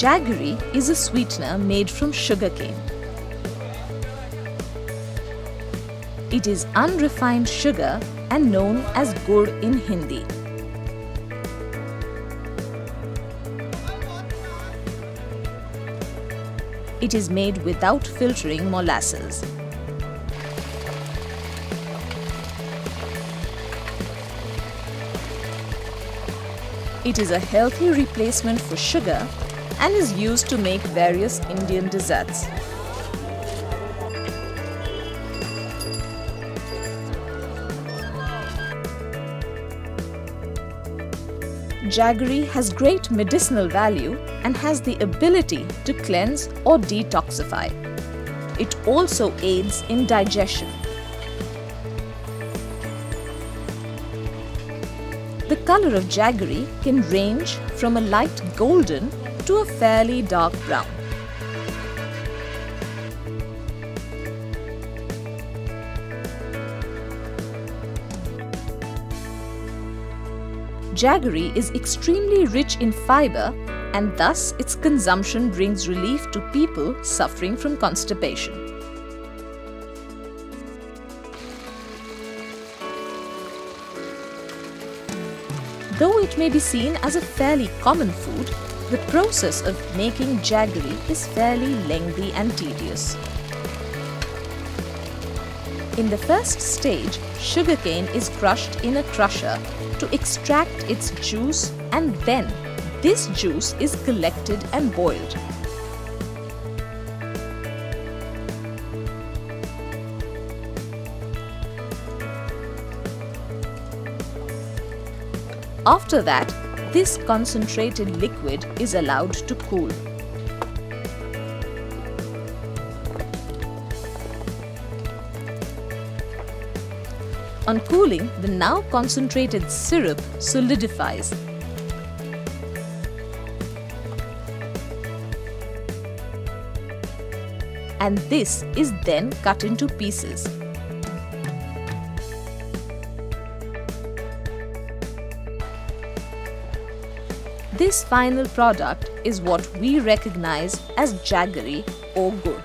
Jaggery is a sweetener made from sugarcane. It is unrefined sugar and known as Gurh in Hindi. It is made without filtering molasses. It is a healthy replacement for sugar and is used to make various Indian desserts. Jaggery has great medicinal value and has the ability to cleanse or detoxify. It also aids in digestion. The color of jaggery can range from a light golden to a fairly dark brown. Jaggery is extremely rich in fiber and thus its consumption brings relief to people suffering from constipation. Though it may be seen as a fairly common food, the process of making jaggery is fairly lengthy and tedious. In the first stage, sugarcane is crushed in a crusher to extract its juice, and then this juice is collected and boiled. After that, this concentrated liquid is allowed to cool. On cooling, the now concentrated syrup solidifies. And this is then cut into pieces. This final product is what we recognize as jaggery or Gurh.